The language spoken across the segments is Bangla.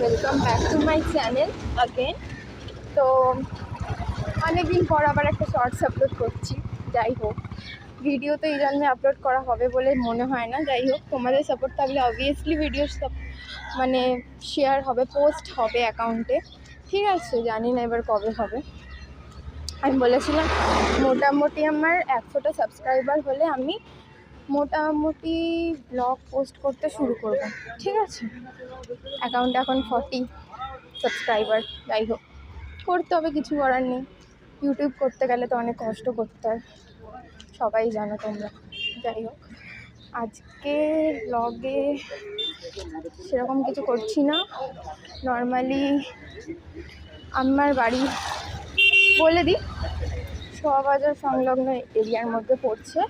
Welcome back to my channel again. তো অনেকদিন পর আবার একটা শর্টস আপলোড করছি। যাই হোক, ভিডিও তো এই জন্যে আপলোড করা হবে বলে মনে হয় না। যাই হোক, তোমাদের সাপোর্ট থাকলে অবভিয়াসলি ভিডিও মানে শেয়ার হবে, পোস্ট হবে অ্যাকাউন্টে। ঠিক আছে, জানি না এবার কবে হবে। আমি বলেছিলাম মোটামুটি আমার 100টা সাবস্ক্রাইবার হলে আমি মোটামুটি ব্লগ পোস্ট করতে শুরু করব। ঠিক আছে, অ্যাকাউন্টে এখন 40 সাবস্ক্রাইবার। যাই হোক, করতে হবে, কিছু করার নেই। ইউটিউব করতে গেলে তো অনেক কষ্ট করতে হয়, সবাই জানো তোমরা। যাই হোক, আজকে ব্লগে সেরকম কিছু করছি না। নর্মালি আমার বাড়ি বলে দিই, শোভাবাজার সংলগ্ন এরিয়ার মধ্যে পড়ছে।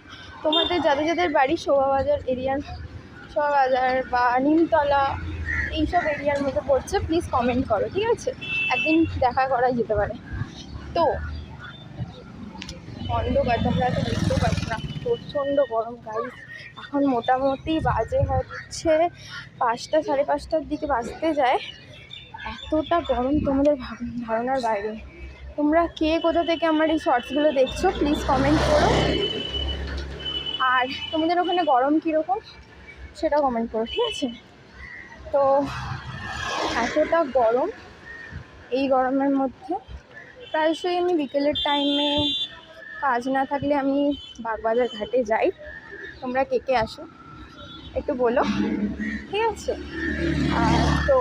তোমাদের যাদের যাদের বাড়ি শোভাবাজার এরিয়ার, শোভাবাজার বা নিমতলা এইসব এরিয়ার মধ্যে পড়ছে, প্লিজ কমেন্ট করো। ঠিক আছে, একদিন দেখা করা যেতে পারে। তো অন্ধকার, তোমরা তো বুঝতেও পারছো না, প্রচণ্ড গরম গাইস। এখন মোটামুটি বাজে হচ্ছে 5টা, 5:30টার দিকে বাজতে যায়। এতটা গরম তোমাদের ধারণার বাইরে। তোমরা কে কোথা থেকে আমার এই শর্টসগুলো দেখছো প্লিজ কমেন্ট করো। আর তোমাদের ওখানে গরম কীরকম সেটা কমেন্ট করো। ঠিক আছে, তো এতটা গরম, এই গরমের মধ্যে প্রায়শই আমি বিকেলের টাইমে কাজ না থাকলে আমি বাগবাজার ঘাটে যাই। তোমরা কে কে আসো একটু বলো। ঠিক আছে, তো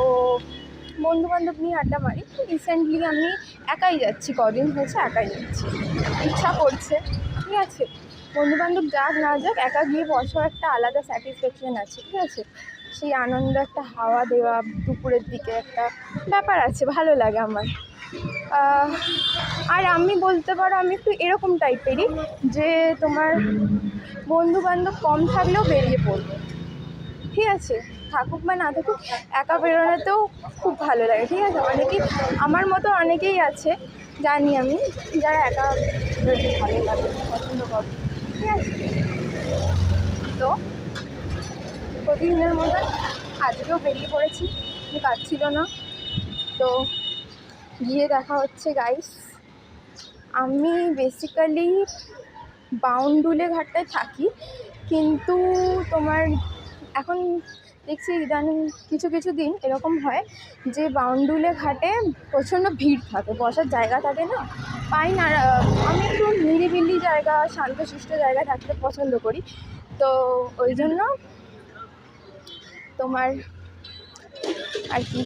বন্ধুবান্ধব নিয়ে আড্ডা মারি। রিসেন্টলি আমি একাই যাচ্ছি, কদিন হয়েছে একাই যাচ্ছি, ইচ্ছা করছে। ঠিক আছে, বন্ধুবান্ধব যাক না যাক, একা গিয়ে বসার একটা আলাদা স্যাটিসফ্যাকশন আছে। ঠিক আছে, সেই আনন্দ, একটা হাওয়া দেওয়া দুপুরের দিকে একটা ব্যাপার আছে, ভালো লাগে আমার। আর আমি বলতে পারো আমি একটু এরকম টাইপেরই যে তোমার বন্ধুবান্ধব কম থাকলেও বেরিয়ে পড়বো। ঠিক আছে, থাকুক বা না থাকুক, একা বেরোনোতেও খুব ভালো লাগে। ঠিক আছে, অনেকেই আমার মতো অনেকেই আছে জানি আমি, যারা একা বেরোতে ভালো লাগে, পছন্দ করে। ঠিক আছে, তো প্রতিদিনের মতো আজকেও বেরিয়ে পড়েছি, কাজ ছিল না। তো গিয়ে দেখা হচ্ছে গাইস। আমি বেসিক্যালি বাউন্ডুলে ঘাটটায় থাকি, কিন্তু তোমার এখন দেখছি ইদানিং কিছু কিছু দিন এরকম হয় যে বাউন্ডুলে ঘাটে প্রচণ্ড ভিড় থাকে, বসার জায়গা থাকে না, পাই না। আমি একটু নিরিবিলি জায়গা, শান্তশিষ্ট জায়গা থাকতে পছন্দ করি। তো ওই জন্য তোমার আর কি